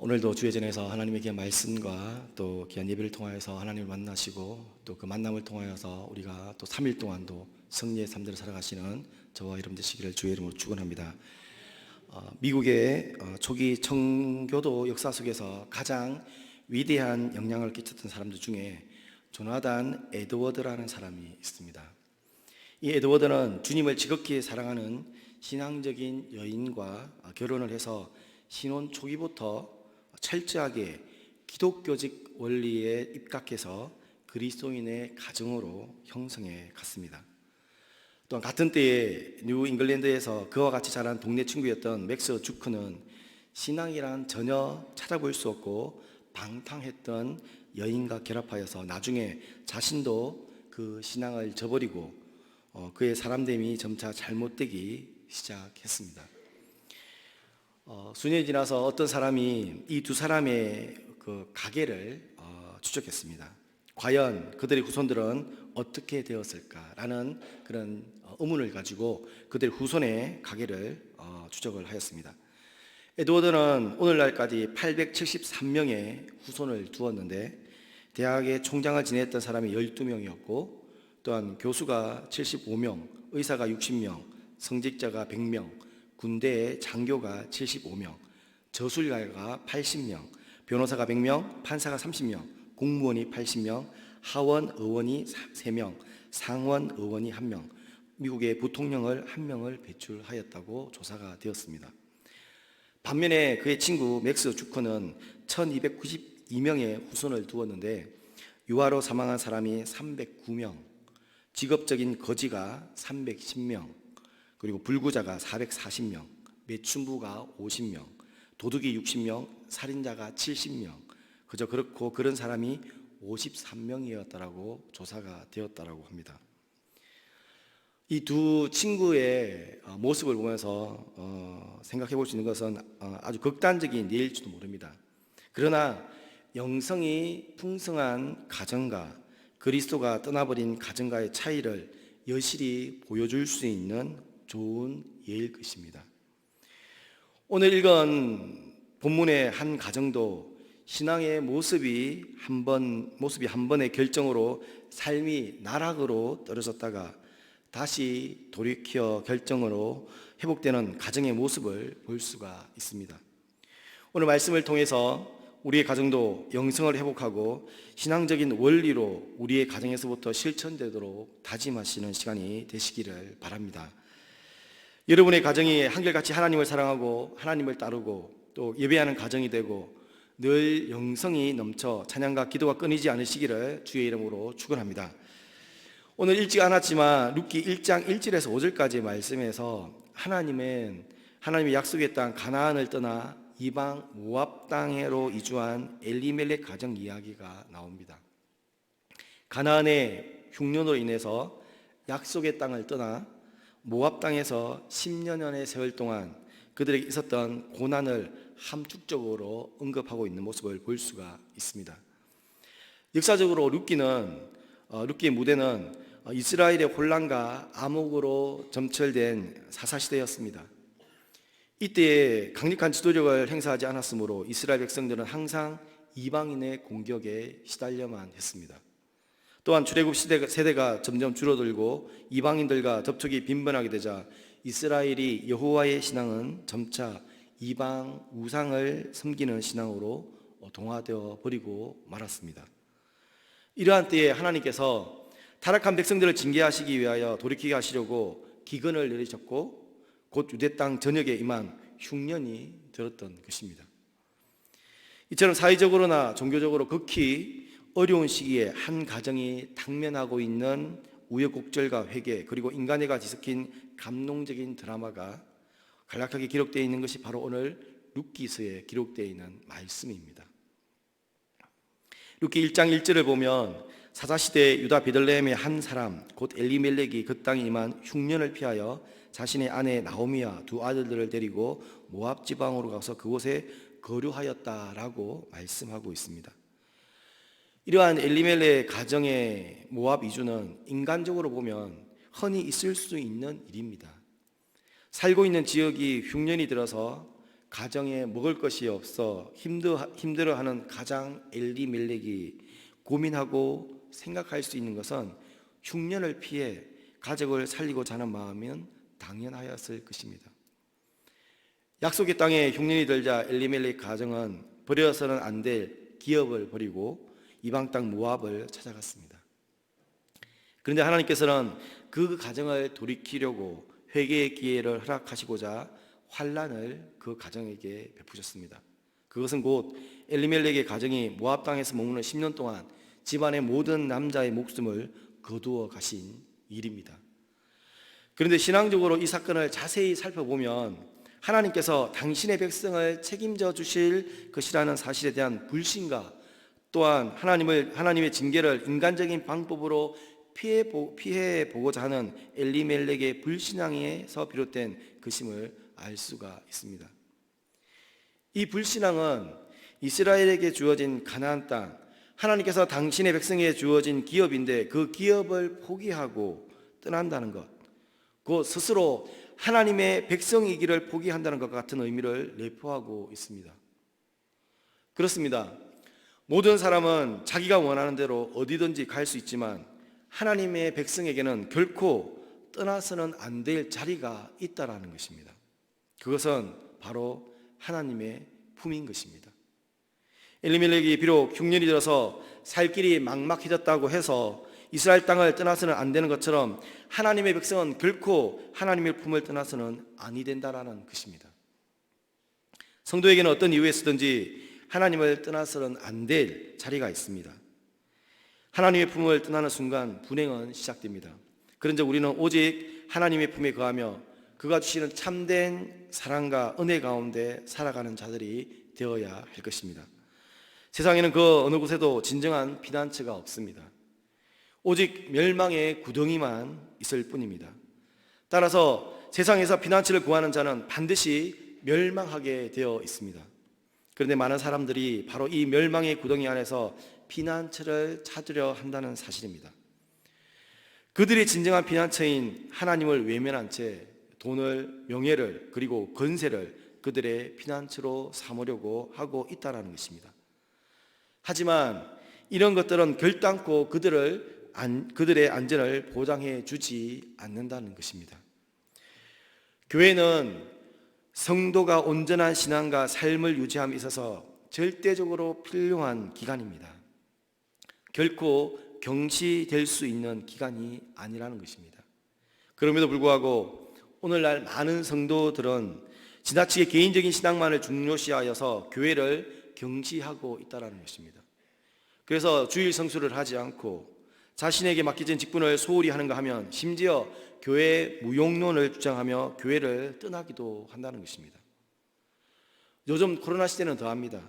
오늘도 주의 전에서 하나님의 귀한 말씀과 또 귀한 예배를 통하여서 하나님을 만나시고 또 그 만남을 통하여서 우리가 또 3일 동안도 승리의 삶들을 살아가시는 저와 여러분 되시기를 주의 이름으로 축원합니다. 미국의 초기 청교도 역사 속에서 가장 위대한 영향을 끼쳤던 사람들 중에 조나단 에드워드라는 사람이 있습니다. 이 에드워드는 주님을 지극히 사랑하는 신앙적인 여인과 결혼을 해서 신혼 초기부터 철저하게 기독교적 원리에 입각해서 그리스도인의 가정으로 형성해 갔습니다. 또한 같은 때에 뉴 잉글랜드에서 그와 같이 자란 동네 친구였던 맥스 주크는 신앙이란 전혀 찾아볼 수 없고 방탕했던 여인과 결합하여서 나중에 자신도 그 신앙을 저버리고 그의 사람됨이 점차 잘못되기 시작했습니다. 수년이 지나서 어떤 사람이 이 두 사람의 그 가계를 추적했습니다. 과연 그들의 후손들은 어떻게 되었을까라는 그런 의문을 가지고 그들의 후손의 가계를 추적을 하였습니다. 에드워드는 오늘날까지 873명의 후손을 두었는데 대학의 총장을 지냈던 사람이 12명이었고 또한 교수가 75명, 의사가 60명, 성직자가 100명, 군대의 장교가 75명, 저술가가 80명, 변호사가 100명, 판사가 30명, 공무원이 80명, 하원 의원이 3명, 상원 의원이 1명, 미국의 부통령을 1명을 배출하였다고 조사가 되었습니다. 반면에 그의 친구 맥스 주커는 1292명의 후손을 두었는데 유아로 사망한 사람이 309명, 직업적인 거지가 310명, 그리고 불구자가 440명, 매춘부가 50명, 도둑이 60명, 살인자가 70명, 그저 그렇고 그런 사람이 53명이었다라고 조사가 되었다라고 합니다. 이 두 친구의 모습을 보면서 생각해 볼 수 있는 것은 아주 극단적인 예일지도 모릅니다. 그러나 영성이 풍성한 가정과 그리스도가 떠나버린 가정과의 차이를 여실히 보여줄 수 있는 좋은 예일 것입니다. 오늘 읽은 본문의 한 가정도 신앙의 모습이 한 번의 결정으로 삶이 나락으로 떨어졌다가 다시 돌이켜 결정으로 회복되는 가정의 모습을 볼 수가 있습니다. 오늘 말씀을 통해서 우리의 가정도 영성을 회복하고 신앙적인 원리로 우리의 가정에서부터 실천되도록 다짐하시는 시간이 되시기를 바랍니다. 여러분의 가정이 한결같이 하나님을 사랑하고 하나님을 따르고 또 예배하는 가정이 되고 늘 영성이 넘쳐 찬양과 기도가 끊이지 않으시기를 주의 이름으로 축원합니다. 오늘 읽지 않았지만 룻기 1장 1절에서 5절까지의 말씀에서 하나님이 약속했던 가나안을 떠나 이방 모압 땅으로 이주한 엘리멜렉 가정 이야기가 나옵니다. 가나안의 흉년으로 인해서 약속의 땅을 떠나 모압 땅에서 10년의 세월 동안 그들에게 있었던 고난을 함축적으로 언급하고 있는 모습을 볼 수가 있습니다. 역사적으로 룻기의 무대는 이스라엘의 혼란과 암흑으로 점철된 사사시대였습니다. 이때 강력한 지도력을 행사하지 않았으므로 이스라엘 백성들은 항상 이방인의 공격에 시달려만 했습니다. 또한 출애굽 세대가 점점 줄어들고 이방인들과 접촉이 빈번하게 되자 이스라엘이 여호와의 신앙은 점차 이방 우상을 섬기는 신앙으로 동화되어 버리고 말았습니다. 이러한 때에 하나님께서 타락한 백성들을 징계하시기 위하여 돌이키게 하시려고 기근을 내리셨고 곧 유대 땅 전역에 임한 흉년이 들었던 것입니다. 이처럼 사회적으로나 종교적으로 극히 어려운 시기에 한 가정이 당면하고 있는 우여곡절과 회개 그리고 인간애가 뒤섞인 감동적인 드라마가 간략하게 기록되어 있는 것이 바로 오늘 룻기서에 기록되어 있는 말씀입니다. 룻기 1장 1절을 보면 사사시대 유다 베들레헴의 한 사람 곧 엘리멜렉이 그 땅에 임한 흉년을 피하여 자신의 아내 나오미와 두 아들들을 데리고 모압 지방으로 가서 그곳에 거류하였다라고 말씀하고 있습니다. 이러한 엘리멜렉 가정의 모압 이주는 인간적으로 보면 흔히 있을 수 있는 일입니다. 살고 있는 지역이 흉년이 들어서 가정에 먹을 것이 없어 힘들어하는 가장 엘리멜렉이 고민하고 생각할 수 있는 것은 흉년을 피해 가족을 살리고자 하는 마음은 당연하였을 것입니다. 약속의 땅에 흉년이 들자 엘리멜렉 가정은 버려서는 안 될 기업을 버리고 이방 땅 모압을 찾아갔습니다. 그런데 하나님께서는 그 가정을 돌이키려고 회개의 기회를 허락하시고자 환난을 그 가정에게 베푸셨습니다. 그것은 곧 엘리멜렉의 가정이 모압 땅에서 머무는 10년 동안 집안의 모든 남자의 목숨을 거두어 가신 일입니다. 그런데 신앙적으로 이 사건을 자세히 살펴보면 하나님께서 당신의 백성을 책임져 주실 것이라는 사실에 대한 불신과 또한 하나님의 징계를 인간적인 방법으로 피해 보고자 하는 엘리멜렉의 불신앙에서 비롯된 것임을 알 수가 있습니다. 이 불신앙은 이스라엘에게 주어진 가나안 땅, 하나님께서 당신의 백성에게 주어진 기업인데 그 기업을 포기하고 떠난다는 것, 그 스스로 하나님의 백성이기를 포기한다는 것 같은 의미를 내포하고 있습니다. 그렇습니다. 모든 사람은 자기가 원하는 대로 어디든지 갈 수 있지만 하나님의 백성에게는 결코 떠나서는 안 될 자리가 있다라는 것입니다. 그것은 바로 하나님의 품인 것입니다. 엘리멜렉이 비록 흉년이 들어서 살 길이 막막해졌다고 해서 이스라엘 땅을 떠나서는 안 되는 것처럼 하나님의 백성은 결코 하나님의 품을 떠나서는 아니 된다라는 것입니다. 성도에게는 어떤 이유에서든지 하나님을 떠나서는 안 될 자리가 있습니다. 하나님의 품을 떠나는 순간 분행은 시작됩니다. 그런즉 우리는 오직 하나님의 품에 거하며 그가 주시는 참된 사랑과 은혜 가운데 살아가는 자들이 되어야 할 것입니다. 세상에는 그 어느 곳에도 진정한 피난처가 없습니다. 오직 멸망의 구덩이만 있을 뿐입니다. 따라서 세상에서 피난처를 구하는 자는 반드시 멸망하게 되어 있습니다. 그런데 많은 사람들이 바로 이 멸망의 구덩이 안에서 피난처를 찾으려 한다는 사실입니다. 그들이 진정한 피난처인 하나님을 외면한 채 돈을, 명예를, 그리고 권세를 그들의 피난처로 삼으려고 하고 있다는 것입니다. 하지만 이런 것들은 결단코 그들의 안전을 보장해 주지 않는다는 것입니다. 교회는 성도가 온전한 신앙과 삶을 유지함에 있어서 절대적으로 필요한 기관입니다. 결코 경시될 수 있는 기관이 아니라는 것입니다. 그럼에도 불구하고 오늘날 많은 성도들은 지나치게 개인적인 신앙만을 중요시하여서 교회를 경시하고 있다는 것입니다. 그래서 주일 성수를 하지 않고 자신에게 맡겨진 직분을 소홀히 하는가 하면 심지어 교회 무용론을 주장하며 교회를 떠나기도 한다는 것입니다. 요즘 코로나 시대는 더합니다.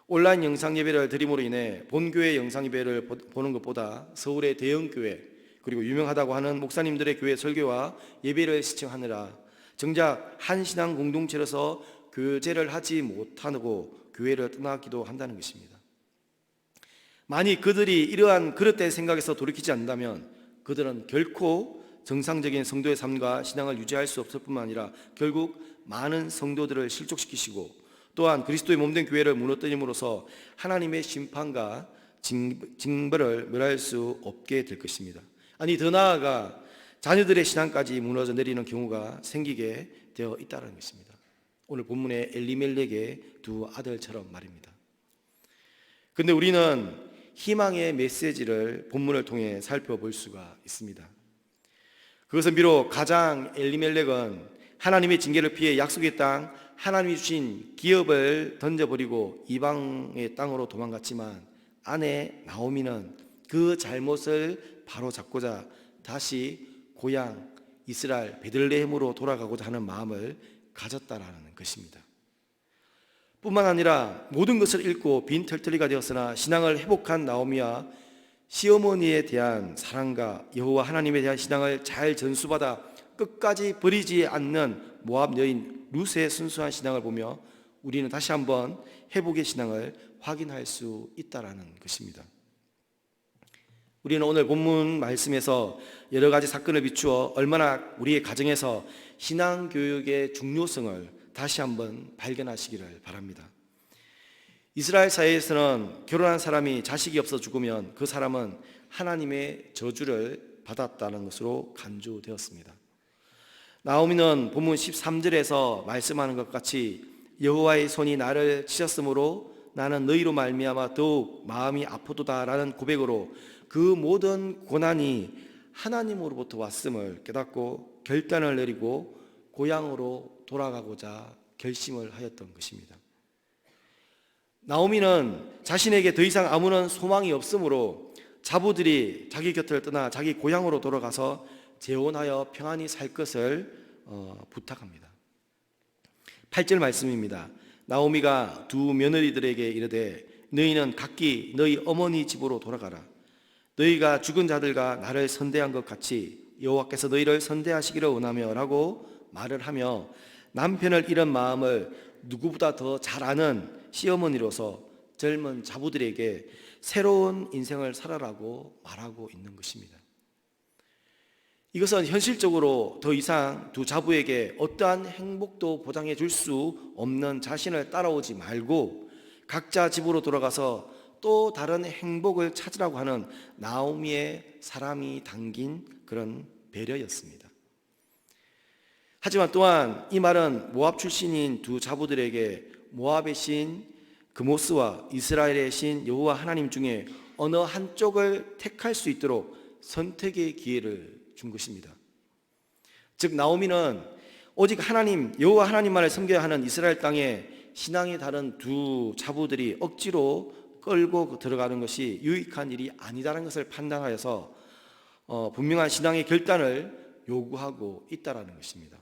온라인 영상 예배를 드림으로 인해 본교회 영상 예배를 보는 것보다 서울의 대형 교회 그리고 유명하다고 하는 목사님들의 교회 설교와 예배를 시청하느라 정작 한 신앙 공동체로서 교제를 하지 못하고 교회를 떠나기도 한다는 것입니다. 만약 그들이 이러한 그릇된 생각에서 돌이키지 않는다면 그들은 결코 정상적인 성도의 삶과 신앙을 유지할 수 없을 뿐만 아니라 결국 많은 성도들을 실족시키시고 또한 그리스도의 몸된 교회를 무너뜨림으로써 하나님의 심판과 징벌을 면할 수 없게 될 것입니다. 아니 더 나아가 자녀들의 신앙까지 무너져 내리는 경우가 생기게 되어 있다는 것입니다. 오늘 본문의 엘리멜렉의 두 아들처럼 말입니다. 그런데 우리는 희망의 메시지를 본문을 통해 살펴볼 수가 있습니다. 그것은 비록 가장 엘리멜렉은 하나님의 징계를 피해 약속의 땅 하나님이 주신 기업을 던져버리고 이방의 땅으로 도망갔지만 아내 나오미는 그 잘못을 바로잡고자 다시 고향 이스라엘 베들레헴으로 돌아가고자 하는 마음을 가졌다라는 것입니다. 뿐만 아니라 모든 것을 잃고 빈털터리가 되었으나 신앙을 회복한 나오미와 시어머니에 대한 사랑과 여호와 하나님에 대한 신앙을 잘 전수받아 끝까지 버리지 않는 모압 여인 룻의 순수한 신앙을 보며 우리는 다시 한번 회복의 신앙을 확인할 수 있다라는 것입니다. 우리는 오늘 본문 말씀에서 여러 가지 사건을 비추어 얼마나 우리의 가정에서 신앙 교육의 중요성을 다시 한번 발견하시기를 바랍니다. 이스라엘 사회에서는 결혼한 사람이 자식이 없어 죽으면 그 사람은 하나님의 저주를 받았다는 것으로 간주되었습니다. 나오미는 본문 13절에서 말씀하는 것 같이 여호와의 손이 나를 치셨으므로 나는 너희로 말미암아 더욱 마음이 아프도다라는 고백으로 그 모든 고난이 하나님으로부터 왔음을 깨닫고 결단을 내리고 고향으로 돌아가고자 결심을 하였던 것입니다. 나오미는 자신에게 더 이상 아무런 소망이 없으므로 자부들이 자기 곁을 떠나 자기 고향으로 돌아가서 재혼하여 평안히 살 것을 부탁합니다. 8절 말씀입니다. 나오미가 두 며느리들에게 이르되 너희는 각기 너희 어머니 집으로 돌아가라. 너희가 죽은 자들과 나를 선대한 것 같이 여호와께서 너희를 선대하시기를 원하며 라고 말을 하며 남편을 잃은 마음을 누구보다 더 잘 아는 시어머니로서 젊은 자부들에게 새로운 인생을 살아라고 말하고 있는 것입니다. 이것은 현실적으로 더 이상 두 자부에게 어떠한 행복도 보장해 줄 수 없는 자신을 따라오지 말고 각자 집으로 돌아가서 또 다른 행복을 찾으라고 하는 나오미의 사람이 담긴 그런 배려였습니다. 하지만 또한 이 말은 모압 출신인 두 자부들에게 모압의 신 그모스와 이스라엘의 신 여호와 하나님 중에 어느 한쪽을 택할 수 있도록 선택의 기회를 준 것입니다. 즉 나오미는 오직 하나님 여호와 하나님만을 섬겨야 하는 이스라엘 땅에 신앙이 다른 두 자부들이 억지로 끌고 들어가는 것이 유익한 일이 아니다라는 것을 판단하여서 분명한 신앙의 결단을 요구하고 있다라는 것입니다.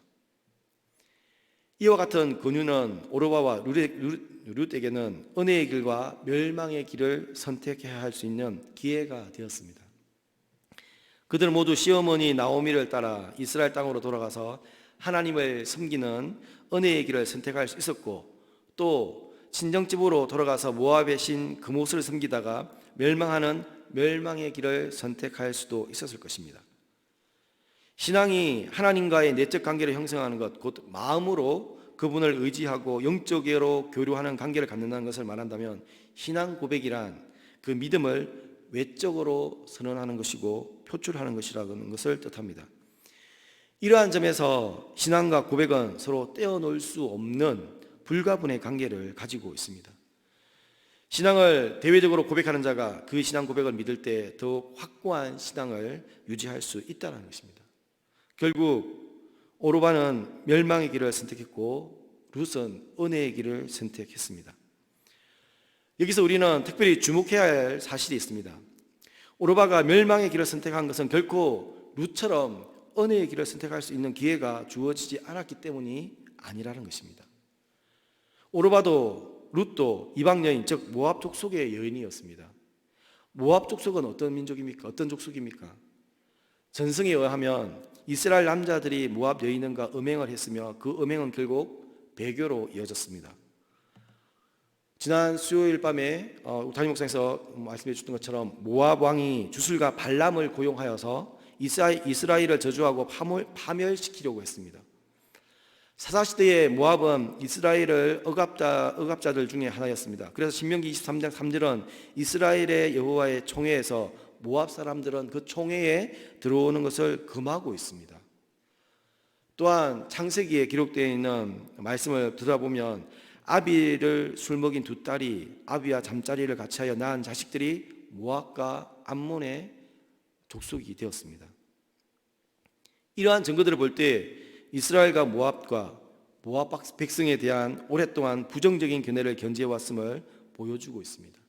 이와 같은 권유는 오르바와 룻에게는 은혜의 길과 멸망의 길을 선택해야 할 수 있는 기회가 되었습니다. 그들은 모두 시어머니 나오미를 따라 이스라엘 땅으로 돌아가서 하나님을 섬기는 은혜의 길을 선택할 수 있었고 또 친정집으로 돌아가서 모압의 신 그모스를 섬기다가 멸망하는 멸망의 길을 선택할 수도 있었을 것입니다. 신앙이 하나님과의 내적 관계를 형성하는 것, 곧 마음으로 그분을 의지하고 영적으로 교류하는 관계를 갖는다는 것을 말한다면 신앙 고백이란 그 믿음을 외적으로 선언하는 것이고 표출하는 것이라는 것을 뜻합니다. 이러한 점에서 신앙과 고백은 서로 떼어놓을 수 없는 불가분의 관계를 가지고 있습니다. 신앙을 대외적으로 고백하는 자가 그 신앙 고백을 믿을 때 더욱 확고한 신앙을 유지할 수 있다는 것입니다. 결국 오르바는 멸망의 길을 선택했고 룻은 은혜의 길을 선택했습니다. 여기서 우리는 특별히 주목해야 할 사실이 있습니다. 오르바가 멸망의 길을 선택한 것은 결코 룻처럼 은혜의 길을 선택할 수 있는 기회가 주어지지 않았기 때문이 아니라는 것입니다. 오르바도 룻도 이방 여인, 즉 모압 족속의 여인이었습니다. 모압 족속은 어떤 민족입니까? 어떤 족속입니까? 전승에 의하면 이스라엘 남자들이 모압 여인과 음행을 했으며 그 음행은 결국 배교로 이어졌습니다. 지난 수요일 밤에 담임 목사님께서 말씀해 주셨던 것처럼 모압 왕이 주술가 발람을 고용하여서 이스라엘을 저주하고 파멸시키려고 했습니다. 사사시대의 모압은 이스라엘을 억압자들 중에 하나였습니다. 그래서 신명기 23장 3절은 이스라엘의 여호와의 총회에서 모압 사람들은 그 총회에 들어오는 것을 금하고 있습니다. 또한 창세기에 기록되어 있는 말씀을 들어보면 아비를 술 먹인 두 딸이 아비와 잠자리를 같이 하여 낳은 자식들이 모압과 암몬의 족속이 되었습니다. 이러한 증거들을 볼 때 이스라엘과 모압 백성에 대한 오랫동안 부정적인 견해를 견지해왔음을 보여주고 있습니다.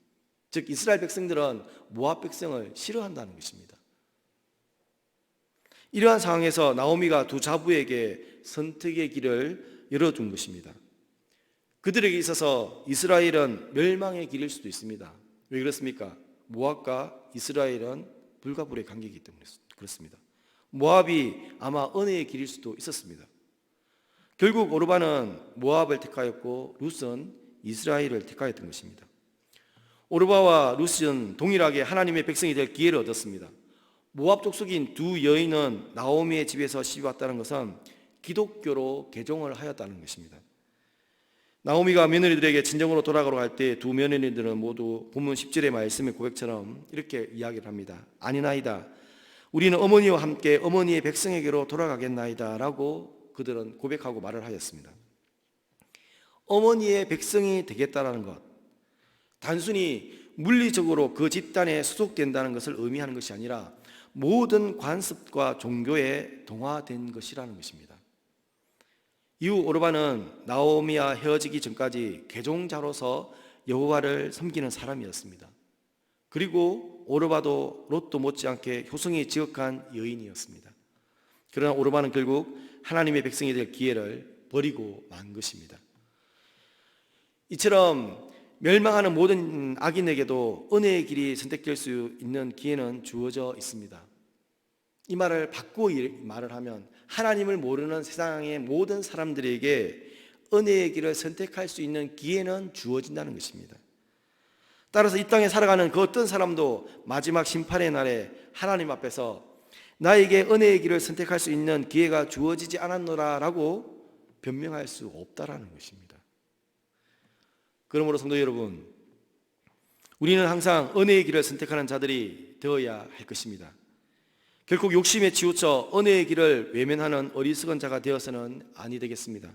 즉 이스라엘 백성들은 모압 백성을 싫어한다는 것입니다. 이러한 상황에서 나오미가 두 자부에게 선택의 길을 열어준 것입니다. 그들에게 있어서 이스라엘은 멸망의 길일 수도 있습니다. 왜 그렇습니까? 모압과 이스라엘은 불과 불의 관계이기 때문에 그렇습니다. 모압이 아마 은혜의 길일 수도 있었습니다. 결국 오르바는 모압을 택하였고 룻은 이스라엘을 택하였던 것입니다. 오르바와 룻은 동일하게 하나님의 백성이 될 기회를 얻었습니다. 모압 족속인 두 여인은 나오미의 집에서 시집왔다는 것은 기독교로 개종을 하였다는 것입니다. 나오미가 며느리들에게 친정으로 돌아가러 갈 때 두 며느리들은 모두 본문 10절의 말씀의 고백처럼 이렇게 이야기를 합니다. 아니나이다. 우리는 어머니와 함께 어머니의 백성에게로 돌아가겠나이다 라고 그들은 고백하고 말을 하였습니다. 어머니의 백성이 되겠다라는 것, 단순히 물리적으로 그 집단에 소속된다는 것을 의미하는 것이 아니라 모든 관습과 종교에 동화된 것이라는 것입니다. 이후 오르바는 나오미와 헤어지기 전까지 계종자로서 여호와를 섬기는 사람이었습니다. 그리고 오르바도 롯도 못지않게 효성이 지극한 여인이었습니다. 그러나 오르바는 결국 하나님의 백성이 될 기회를 버리고 만 것입니다. 이처럼 멸망하는 모든 악인에게도 은혜의 길이 선택될 수 있는 기회는 주어져 있습니다. 이 말을 바꾸어 말을 하면 하나님을 모르는 세상의 모든 사람들에게 은혜의 길을 선택할 수 있는 기회는 주어진다는 것입니다. 따라서 이 땅에 살아가는 그 어떤 사람도 마지막 심판의 날에 하나님 앞에서 나에게 은혜의 길을 선택할 수 있는 기회가 주어지지 않았노라 라고 변명할 수 없다라는 것입니다. 그러므로 성도 여러분, 우리는 항상 은혜의 길을 선택하는 자들이 되어야 할 것입니다. 결국 욕심에 치우쳐 은혜의 길을 외면하는 어리석은 자가 되어서는 아니 되겠습니다.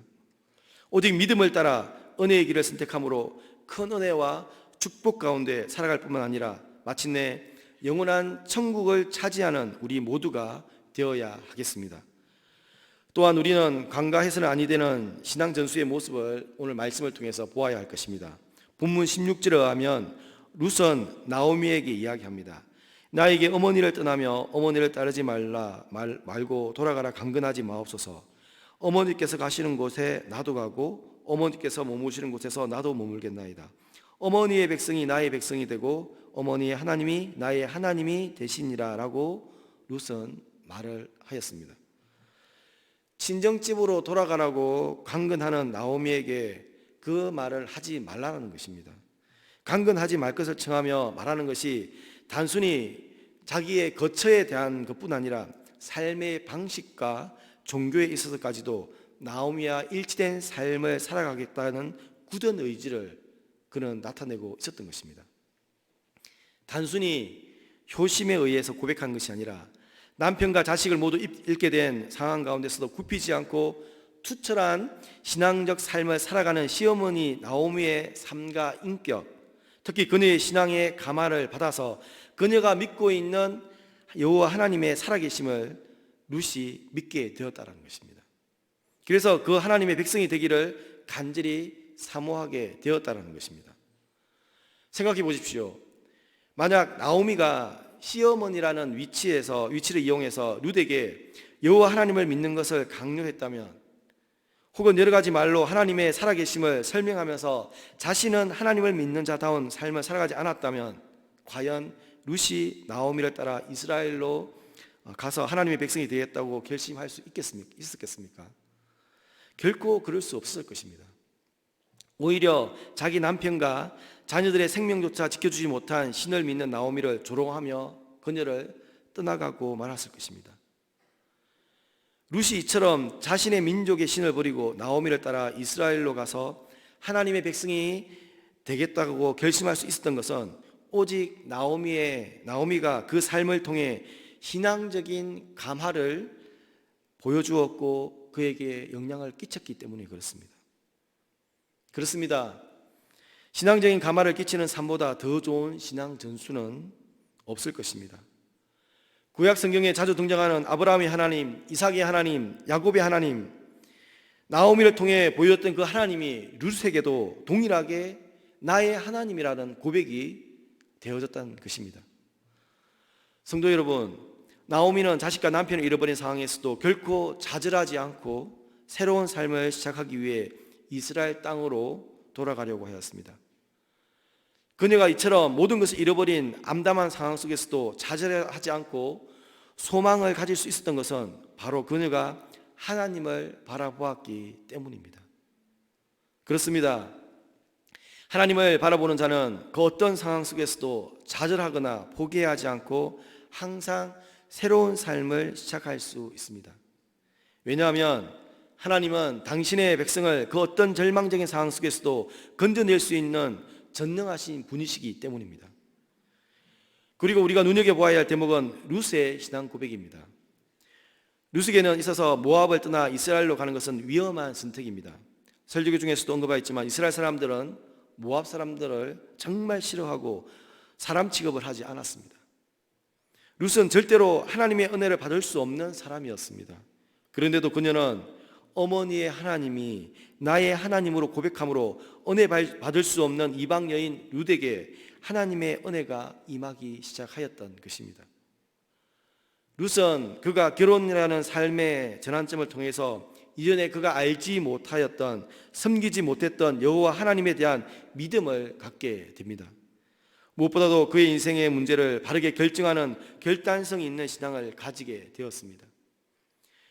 오직 믿음을 따라 은혜의 길을 선택함으로 큰 은혜와 축복 가운데 살아갈 뿐만 아니라 마침내 영원한 천국을 차지하는 우리 모두가 되어야 하겠습니다. 또한 우리는 간과해서는 아니 되는 신앙 전수의 모습을 오늘 말씀을 통해서 보아야 할 것입니다. 본문 16절에 의하면 룻은 나오미에게 이야기합니다. 나에게 어머니를 떠나며 어머니를 따르지 말고 돌아가라 강근하지 마옵소서. 어머니께서 가시는 곳에 나도 가고 어머니께서 머무시는 곳에서 나도 머물겠나이다. 어머니의 백성이 나의 백성이 되고 어머니의 하나님이 나의 하나님이 되시니라 라고 룻은 말을 하였습니다. 친정집으로 돌아가라고 강근하는 나오미에게 그 말을 하지 말라는 것입니다. 강근하지 말 것을 청하며 말하는 것이 단순히 자기의 거처에 대한 것뿐 아니라 삶의 방식과 종교에 있어서까지도 나오미와 일치된 삶을 살아가겠다는 굳은 의지를 그는 나타내고 있었던 것입니다. 단순히 효심에 의해서 고백한 것이 아니라 남편과 자식을 모두 잃게 된 상황 가운데서도 굽히지 않고 투철한 신앙적 삶을 살아가는 시어머니 나오미의 삶과 인격, 특히 그녀의 신앙의 감화를 받아서 그녀가 믿고 있는 여호와 하나님의 살아계심을 룻이 믿게 되었다는 것입니다. 그래서 그 하나님의 백성이 되기를 간절히 사모하게 되었다는 것입니다. 생각해 보십시오. 만약 나오미가 시어머니라는 위치를 이용해서 룻에게 여호와 하나님을 믿는 것을 강요했다면, 혹은 여러 가지 말로 하나님의 살아계심을 설명하면서 자신은 하나님을 믿는 자다운 삶을 살아가지 않았다면, 과연 룻이 나오미를 따라 이스라엘로 가서 하나님의 백성이 되겠다고 결심할 수 있었겠습니까? 결코 그럴 수 없었을 것입니다. 오히려 자기 남편과 자녀들의 생명조차 지켜주지 못한 신을 믿는 나오미를 조롱하며 그녀를 떠나가고 말았을 것입니다. 룻이 이처럼 자신의 민족의 신을 버리고 나오미를 따라 이스라엘로 가서 하나님의 백성이 되겠다고 결심할 수 있었던 것은 오직 나오미가 그 삶을 통해 신앙적인 감화를 보여주었고 그에게 영향을 끼쳤기 때문에 그렇습니다. 신앙적인 감화를 끼치는 삶보다 더 좋은 신앙 전수는 없을 것입니다. 구약 성경에 자주 등장하는 아브라함의 하나님, 이삭의 하나님, 야곱의 하나님, 나오미를 통해 보여줬던 그 하나님이 룻에게도 동일하게 나의 하나님이라는 고백이 되어졌다는 것입니다. 성도 여러분, 나오미는 자식과 남편을 잃어버린 상황에서도 결코 좌절하지 않고 새로운 삶을 시작하기 위해 이스라엘 땅으로 돌아가려고 하였습니다. 그녀가 이처럼 모든 것을 잃어버린 암담한 상황 속에서도 좌절하지 않고 소망을 가질 수 있었던 것은 바로 그녀가 하나님을 바라보았기 때문입니다. 그렇습니다. 하나님을 바라보는 자는 그 어떤 상황 속에서도 좌절하거나 포기하지 않고 항상 새로운 삶을 시작할 수 있습니다. 왜냐하면 하나님은 당신의 백성을 그 어떤 절망적인 상황 속에서도 건져낼 수 있는 전능하신 분이시기 때문입니다. 그리고 우리가 눈여겨보아야 할 대목은 룻의 신앙 고백입니다. 룻에게는 있어서 모압을 떠나 이스라엘로 가는 것은 위험한 선택입니다. 설교교 중에서도 언급하였지만 이스라엘 사람들은 모압 사람들을 정말 싫어하고 사람 취급을 하지 않았습니다. 룻은 절대로 하나님의 은혜를 받을 수 없는 사람이었습니다. 그런데도 그녀는 어머니의 하나님이 나의 하나님으로 고백함으로 은혜 받을 수 없는 이방 여인 룻에게 하나님의 은혜가 임하기 시작하였던 것입니다. 룻은 그가 결혼이라는 삶의 전환점을 통해서 이전에 그가 알지 못하였던, 섬기지 못했던 여호와 하나님에 대한 믿음을 갖게 됩니다. 무엇보다도 그의 인생의 문제를 바르게 결정하는 결단성이 있는 신앙을 가지게 되었습니다.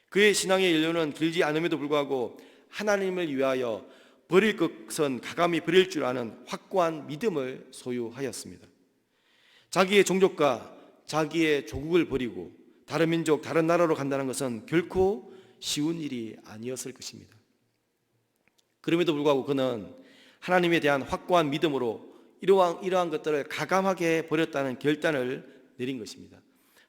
그의 신앙의 연료는 길지 않음에도 불구하고 하나님을 위하여 버릴 것은 가감히 버릴 줄 아는 확고한 믿음을 소유하였습니다. 자기의 종족과 자기의 조국을 버리고 다른 민족, 다른 나라로 간다는 것은 결코 쉬운 일이 아니었을 것입니다. 그럼에도 불구하고 그는 하나님에 대한 확고한 믿음으로 이러한 것들을 가감하게 버렸다는 결단을 내린 것입니다.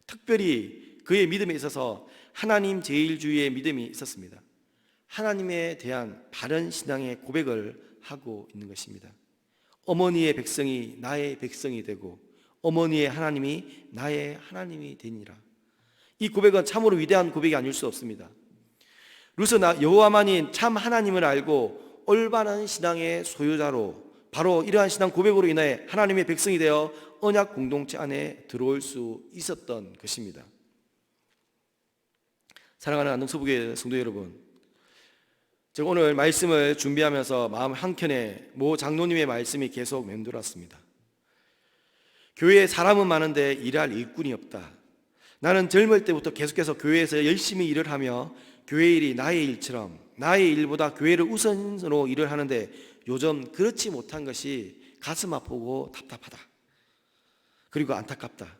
특별히 그의 믿음에 있어서 하나님 제일주의의 믿음이 있었습니다. 하나님에 대한 바른 신앙의 고백을 하고 있는 것입니다. 어머니의 백성이 나의 백성이 되고 어머니의 하나님이 나의 하나님이 되니라. 이 고백은 참으로 위대한 고백이 아닐 수 없습니다. 룻은 여호와만이 참 하나님을 알고 올바른 신앙의 소유자로 바로 이러한 신앙 고백으로 인해 하나님의 백성이 되어 언약 공동체 안에 들어올 수 있었던 것입니다. 사랑하는 안동서부교회 성도 여러분, 제가 오늘 말씀을 준비하면서 마음 한켠에 모 장로님의 말씀이 계속 맴돌았습니다. 교회에 사람은 많은데 일할 일꾼이 없다. 나는 젊을 때부터 계속해서 교회에서 열심히 일을 하며 교회 일이 나의 일처럼 나의 일보다 교회를 우선으로 일을 하는데 요즘 그렇지 못한 것이 가슴 아프고 답답하다. 그리고 안타깝다.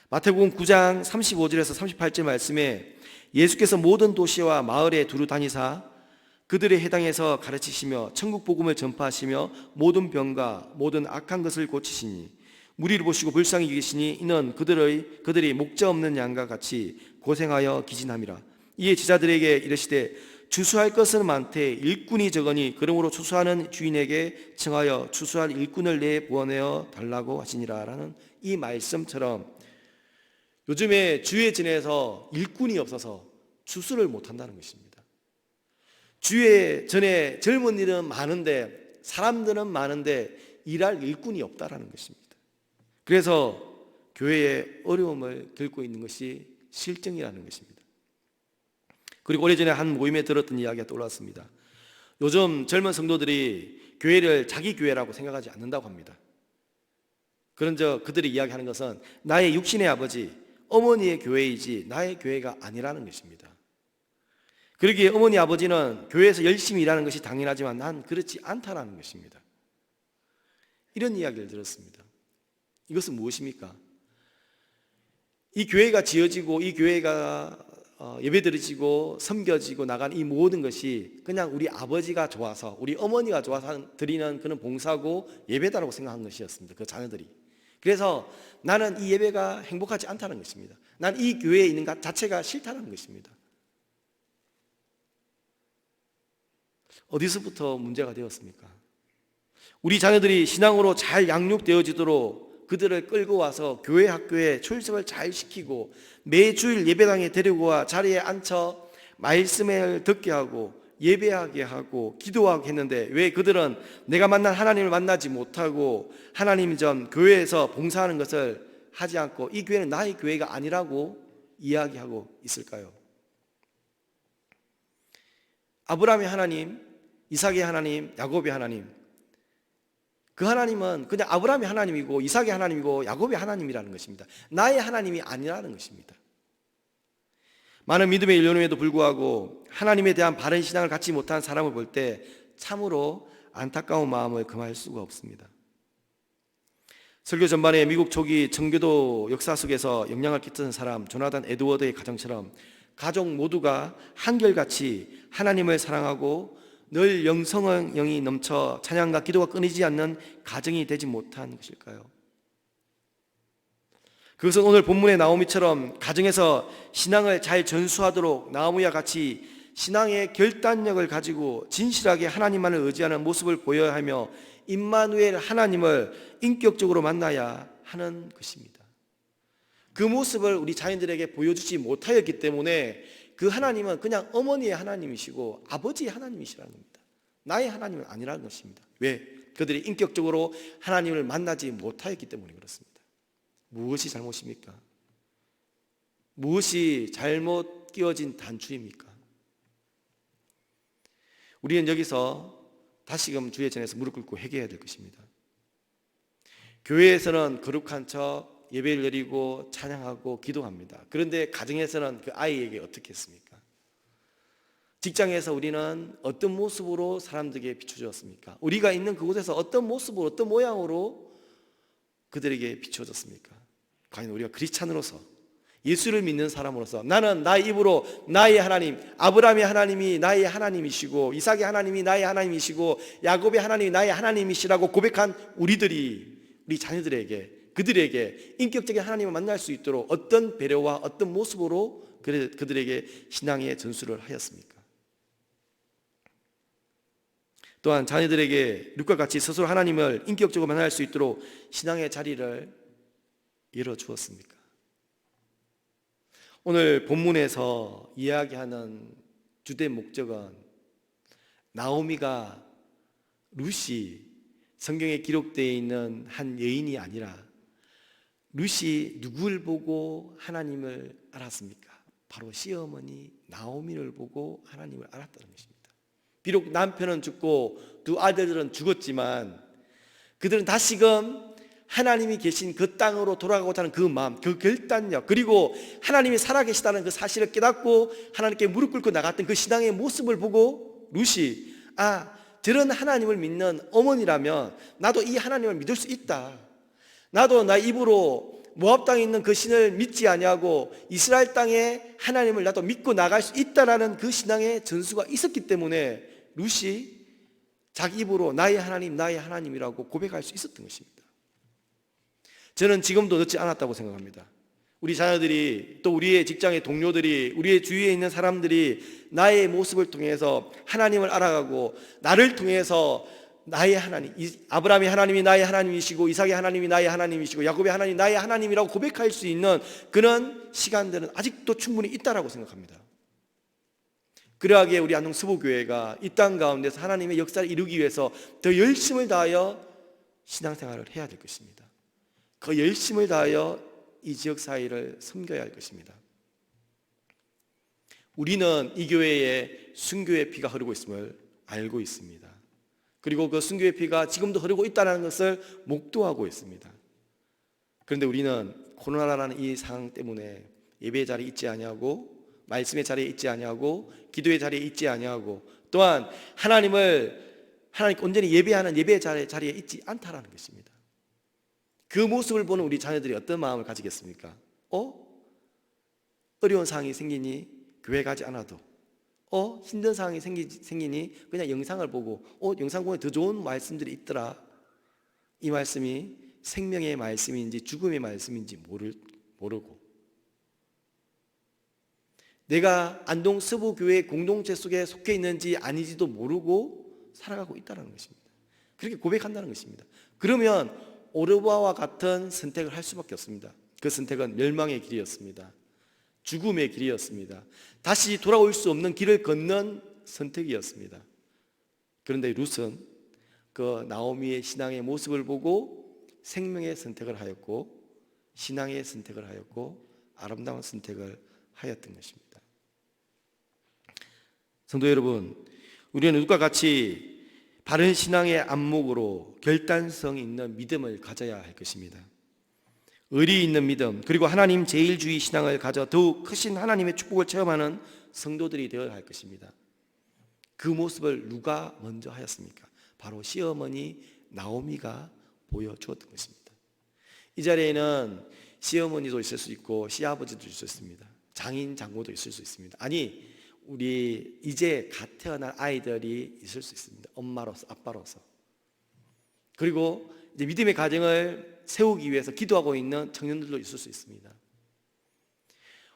마태복음 9장 35절에서 38절 말씀에 예수께서 모든 도시와 마을에 두루 다니사 그들의 해당해서 가르치시며 천국 복음을 전파하시며 모든 병과 모든 악한 것을 고치시니 무리를 보시고 불쌍히 여기시니 이는 그들이 목자 없는 양과 같이 고생하여 기진함이라. 이에 제자들에게 이르시되 추수할 것은 많되 일꾼이 적으니 그러므로 추수하는 주인에게 청하여 추수할 일꾼을 내 보내어 달라고 하시니라 라는 이 말씀처럼 요즘에 주의 전에서 일꾼이 없어서 추수를 못한다는 것입니다. 주의 전에 젊은이들은 많은데 사람들은 많은데 일할 일꾼이 없다라는 것입니다. 그래서 교회에 어려움을 겪고 있는 것이 실정이라는 것입니다. 그리고 오래전에 한 모임에 들었던 이야기가 떠올랐습니다. 요즘 젊은 성도들이 교회를 자기 교회라고 생각하지 않는다고 합니다. 그런저 그들이 이야기하는 것은 나의 육신의 아버지, 어머니의 교회이지 나의 교회가 아니라는 것입니다. 그러기에 어머니 아버지는 교회에서 열심히 일하는 것이 당연하지만 난 그렇지 않다라는 것입니다. 이런 이야기를 들었습니다. 이것은 무엇입니까? 이 교회가 지어지고 이 교회가 예배드려지고 섬겨지고 나간 이 모든 것이 그냥 우리 아버지가 좋아서 우리 어머니가 좋아서 드리는 그런 봉사고 예배다라고 생각한 것이었습니다. 그 자녀들이. 그래서 나는 이 예배가 행복하지 않다는 것입니다. 난 이 교회에 있는 것 자체가 싫다는 것입니다. 어디서부터 문제가 되었습니까? 우리 자녀들이 신앙으로 잘 양육되어지도록 그들을 끌고 와서 교회 학교에 출석을 잘 시키고 매주일 예배당에 데리고 와 자리에 앉혀 말씀을 듣게 하고 예배하게 하고 기도하게 했는데 왜 그들은 내가 만난 하나님을 만나지 못하고 하나님 전 교회에서 봉사하는 것을 하지 않고 이 교회는 나의 교회가 아니라고 이야기하고 있을까요? 아브라함의 하나님, 이삭의 하나님, 야곱의 하나님, 그 하나님은 그냥 아브라함의 하나님이고 이삭의 하나님이고 야곱의 하나님이라는 것입니다. 나의 하나님이 아니라는 것입니다. 많은 믿음의 일념에도 불구하고 하나님에 대한 바른 신앙을 갖지 못한 사람을 볼 때 참으로 안타까운 마음을 금할 수가 없습니다. 설교 전반에 미국 초기 청교도 역사 속에서 영향을 끼치는 사람 조나단 에드워드의 가정처럼 가족 모두가 한결같이 하나님을 사랑하고 늘 영성의 넘쳐 찬양과 기도가 끊이지 않는 가정이 되지 못한 것일까요? 그것은 오늘 본문의 나오미처럼 가정에서 신앙을 잘 전수하도록 나오미와 같이 신앙의 결단력을 가지고 진실하게 하나님만을 의지하는 모습을 보여야 하며 임마누엘 하나님을 인격적으로 만나야 하는 것입니다. 그 모습을 우리 자녀들에게 보여주지 못하였기 때문에 그 하나님은 그냥 어머니의 하나님이시고 아버지의 하나님이시라는 겁니다. 나의 하나님은 아니라는 것입니다. 왜? 그들이 인격적으로 하나님을 만나지 못하였기 때문에 그렇습니다. 무엇이 잘못입니까? 무엇이 잘못 끼워진 단추입니까? 우리는 여기서 다시금 주의 전에서 무릎 꿇고 회개해야 될 것입니다. 교회에서는 거룩한 척 예배를 드리고 찬양하고 기도합니다. 그런데 가정에서는 그 아이에게 어떻게 했습니까? 직장에서 우리는 어떤 모습으로 사람들에게 비춰졌습니까? 우리가 있는 그곳에서 어떤 모습으로 어떤 모양으로 그들에게 비춰졌습니까? 과연 우리가 크리스찬으로서 예수를 믿는 사람으로서 나는 나의 입으로 나의 하나님, 아브라함의 하나님이 나의 하나님이시고 이삭의 하나님이 나의 하나님이시고 야곱의 하나님이 나의 하나님이시라고 고백한 우리 자녀들에게 그들에게 인격적인 하나님을 만날 수 있도록 어떤 배려와 어떤 모습으로 그들에게 신앙의 전수를 하였습니까? 또한 자녀들에게 룻과 같이 스스로 하나님을 인격적으로 만날 수 있도록 신앙의 자리를 열어주었습니까? 오늘 본문에서 이야기하는 주된 목적은 나오미가 룻이 성경에 기록되어 있는 한 여인이 아니라 룻이 누구를 보고 하나님을 알았습니까? 바로 시어머니 나오미를 보고 하나님을 알았다는 것입니다. 비록 남편은 죽고 두 아들들은 죽었지만 그들은 다시금 하나님이 계신 그 땅으로 돌아가고자 하는 그 마음, 그 결단력, 그리고 하나님이 살아계시다는 그 사실을 깨닫고 하나님께 무릎 꿇고 나갔던 그 신앙의 모습을 보고 룻이 저런 하나님을 믿는 어머니라면 나도 이 하나님을 믿을 수 있다. 나도 나 입으로 모압 땅에 있는 그 신을 믿지 아니하고 이스라엘 땅의 하나님을 나도 믿고 나갈 수 있다라는 그 신앙의 전수가 있었기 때문에 룻이 자기 입으로 나의 하나님이라고 고백할 수 있었던 것입니다. 저는 지금도 늦지 않았다고 생각합니다. 우리 자녀들이 또 우리의 직장의 동료들이 우리의 주위에 있는 사람들이 나의 모습을 통해서 하나님을 알아가고 나를 통해서 나의 하나님, 아브라함의 하나님이 나의 하나님이시고 이삭의 하나님이 나의 하나님이시고 야곱의 하나님이 나의 하나님이라고 고백할 수 있는 그런 시간들은 아직도 충분히 있다라고 생각합니다. 그러하기에 우리 안동 서부교회가 이 땅 가운데서 하나님의 역사를 이루기 위해서 더 열심을 다하여 신앙생활을 해야 될 것입니다. 그 열심을 다하여 이 지역 사회를 섬겨야 할 것입니다. 우리는 이 교회에 순교의 피가 흐르고 있음을 알고 있습니다. 그리고 그 순교의 피가 지금도 흐르고 있다는 것을 목도하고 있습니다. 그런데 우리는 코로나라는 이 상황 때문에 예배의 자리에 있지 아니하고 말씀의 자리에 있지 아니하고 기도의 자리에 있지 아니하고 또한 하나님 온전히 예배하는 예배의 자리에 있지 않다라는 것입니다. 그 모습을 보는 우리 자녀들이 어떤 마음을 가지겠습니까? 어려운 상황이 생기니 교회 가지 않아도 힘든 상황이 생기니 그냥 영상을 보고 영상 보면 더 좋은 말씀들이 있더라. 이 말씀이 생명의 말씀인지 죽음의 말씀인지 모르고 내가 안동 서부교회 공동체 속에 속해 있는지 아니지도 모르고 살아가고 있다는 것입니다. 그렇게 고백한다는 것입니다. 그러면 오르바와 같은 선택을 할 수밖에 없습니다. 그 선택은 멸망의 길이었습니다. 죽음의 길이었습니다. 다시 돌아올 수 없는 길을 걷는 선택이었습니다. 그런데 룻은 그 나오미의 신앙의 모습을 보고 생명의 선택을 하였고 신앙의 선택을 하였고 아름다운 선택을 하였던 것입니다. 성도 여러분, 우리는 룻과 같이 바른 신앙의 안목으로 결단성 있는 믿음을 가져야 할 것입니다. 의리 있는 믿음, 그리고 하나님 제일주의 신앙을 가져 더욱 크신 하나님의 축복을 체험하는 성도들이 되어야 할 것입니다. 그 모습을 누가 먼저 하였습니까? 바로 시어머니 나오미가 보여주었던 것입니다. 이 자리에는 시어머니도 있을 수 있고 시아버지도 있을 수 있습니다. 장인 장모도 있을 수 있습니다. 아니, 우리 이제 갓 태어날 아이들이 있을 수 있습니다. 엄마로서, 아빠로서. 그리고 이제 믿음의 가정을 세우기 위해서 기도하고 있는 청년들도 있을 수 있습니다.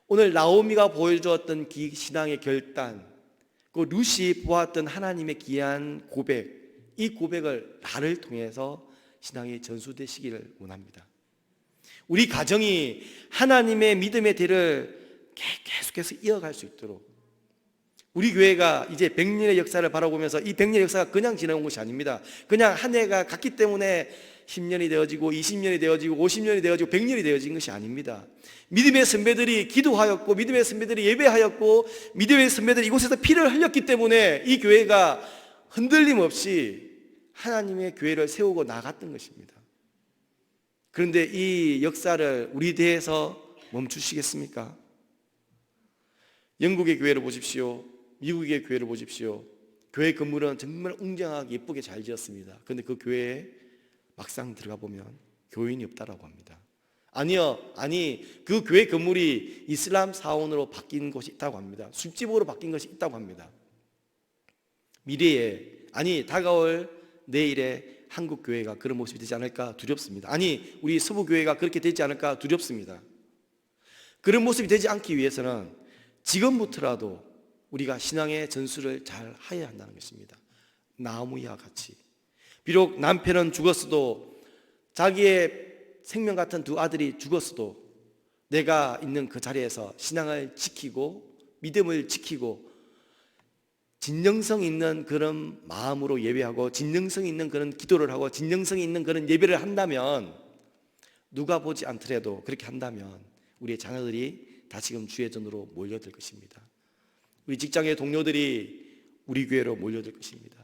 오늘 나오미가 보여주었던 신앙의 결단, 그 룻이 보았던 하나님의 귀한 고백, 이 고백을 나를 통해서 신앙이 전수되시기를 원합니다. 우리 가정이 하나님의 믿음의 대를 계속해서 이어갈 수 있도록, 우리 교회가 이제 100년의 역사를 바라보면서 이 100년의 역사가 그냥 지나온 것이 아닙니다. 그냥 한 해가 갔기 때문에 10년이 되어지고 20년이 되어지고 50년이 되어지고 100년이 되어진 것이 아닙니다. 믿음의 선배들이 기도하였고, 믿음의 선배들이 예배하였고, 믿음의 선배들이 이곳에서 피를 흘렸기 때문에 이 교회가 흔들림 없이 하나님의 교회를 세우고 나갔던 것입니다. 그런데 이 역사를 우리 대에서 멈추시겠습니까? 영국의 교회를 보십시오. 미국의 교회를 보십시오. 교회 건물은 정말 웅장하게 예쁘게 잘 지었습니다. 그런데 그 교회에 막상 들어가 보면 교인이 없다라고 합니다. 아니, 그 교회 건물이 이슬람 사원으로 바뀐 곳이 있다고 합니다. 술집으로 바뀐 것이 있다고 합니다. 미래에, 다가올 내일에 한국 교회가 그런 모습이 되지 않을까 두렵습니다. 우리 서부 교회가 그렇게 되지 않을까 두렵습니다. 그런 모습이 되지 않기 위해서는 지금부터라도 우리가 신앙의 전수를 잘 해야 한다는 것입니다. 나오미와 같이, 비록 남편은 죽었어도, 자기의 생명 같은 두 아들이 죽었어도 내가 있는 그 자리에서 신앙을 지키고 믿음을 지키고 진정성 있는 그런 마음으로 예배하고, 진정성 있는 그런 기도를 하고, 진정성 있는 그런 예배를 한다면, 누가 보지 않더라도 그렇게 한다면 우리의 자녀들이 다시금 주의 전으로 몰려들 것입니다. 우리 직장의 동료들이 우리 교회로 몰려들 것입니다.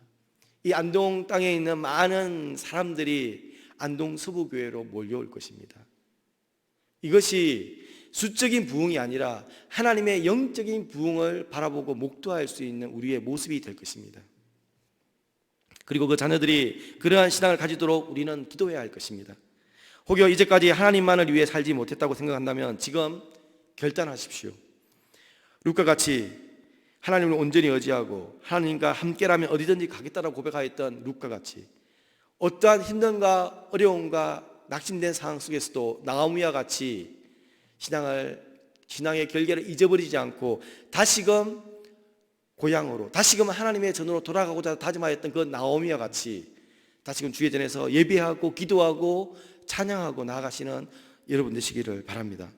이 안동 땅에 있는 많은 사람들이 안동 서부교회로 몰려올 것입니다. 이것이 수적인 부흥이 아니라 하나님의 영적인 부흥을 바라보고 목도할 수 있는 우리의 모습이 될 것입니다. 그리고 그 자녀들이 그러한 신앙을 가지도록 우리는 기도해야 할 것입니다. 혹여 이제까지 하나님만을 위해 살지 못했다고 생각한다면 지금 결단하십시오. 룻과 같이 하나님을 온전히 의지하고 하나님과 함께라면 어디든지 가겠다라고 고백하였던 룻과 같이 어떠한 힘듦과 어려움과 낙심된 상황 속에서도 나오미와 같이 신앙의 결계를 잊어버리지 않고 다시금 고향으로, 다시금 하나님의 전으로 돌아가고자 다짐하였던 그 나오미와 같이 다시금 주의 전에서 예배하고 기도하고 찬양하고 나아가시는 여러분 되시기를 바랍니다.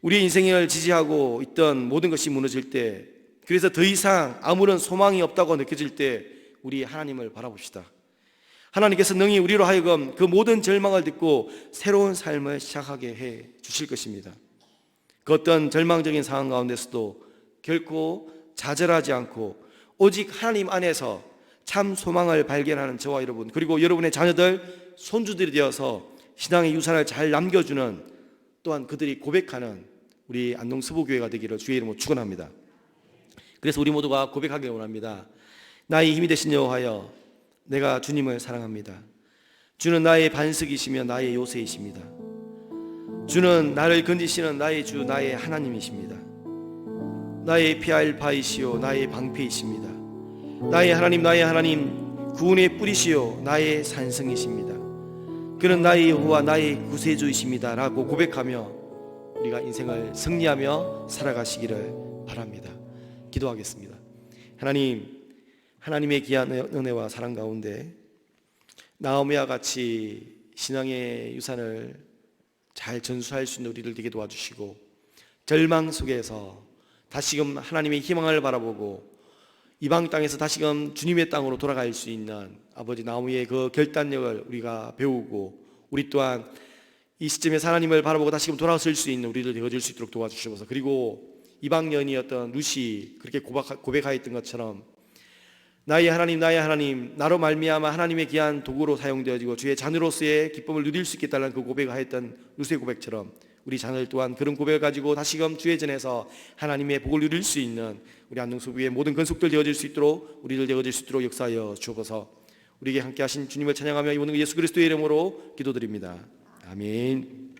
우리 인생을 지지하고 있던 모든 것이 무너질 때, 그래서 더 이상 아무런 소망이 없다고 느껴질 때 우리 하나님을 바라봅시다. 하나님께서 능히 우리로 하여금 그 모든 절망을 듣고 새로운 삶을 시작하게 해 주실 것입니다. 그 어떤 절망적인 상황 가운데서도 결코 좌절하지 않고 오직 하나님 안에서 참 소망을 발견하는 저와 여러분, 그리고 여러분의 자녀들, 손주들이 되어서 신앙의 유산을 잘 남겨주는, 또한 그들이 고백하는 우리 안동 서부교회가 되기를 주의 이름으로 축원합니다. 그래서 우리 모두가 고백하기를 원합니다. 나의 힘이 되신 여호와여, 내가 주님을 사랑합니다. 주는 나의 반석이시며 나의 요새이십니다. 주는 나를 건지시는 나의 주, 나의 하나님이십니다. 나의 피알바이시오, 나의 방패이십니다. 나의 하나님, 구원의 뿌리시오, 나의 산성이십니다. 그는 나의 여호와, 나의 구세주이십니다 라고 고백하며 우리가 인생을 승리하며 살아가시기를 바랍니다. 기도하겠습니다. 하나님의 귀한 은혜와 사랑 가운데 나오미와 같이 신앙의 유산을 잘 전수할 수 있는 우리를 되게 도와주시고, 절망 속에서 다시금 하나님의 희망을 바라보고 이방 땅에서 다시금 주님의 땅으로 돌아갈 수 있는 아버지 나오미의 그 결단력을 우리가 배우고, 우리 또한 이 시점에서 하나님을 바라보고 다시금 돌아설 수 있는 우리를 되어줄 수 있도록 도와주시옵소서. 그리고 이방 여인이었던 룻이 그렇게 고백하였던 것처럼 나의 하나님, 나로 말미암아 하나님의 귀한 도구로 사용되어지고 주의 자녀로서의 기쁨을 누릴 수 있겠다는 그 고백을 하였던 룻의 고백처럼 우리 자녀들 또한 그런 고백을 가지고 다시금 주의 전에서 하나님의 복을 누릴 수 있는 우리 안동서부의 모든 건속들 되어질 수 있도록, 우리들 되어질 수 있도록 역사하여 주옵소서. 우리에게 함께 하신 주님을 찬양하며 이 모든 예수 그리스도의 이름으로 기도드립니다. 아멘.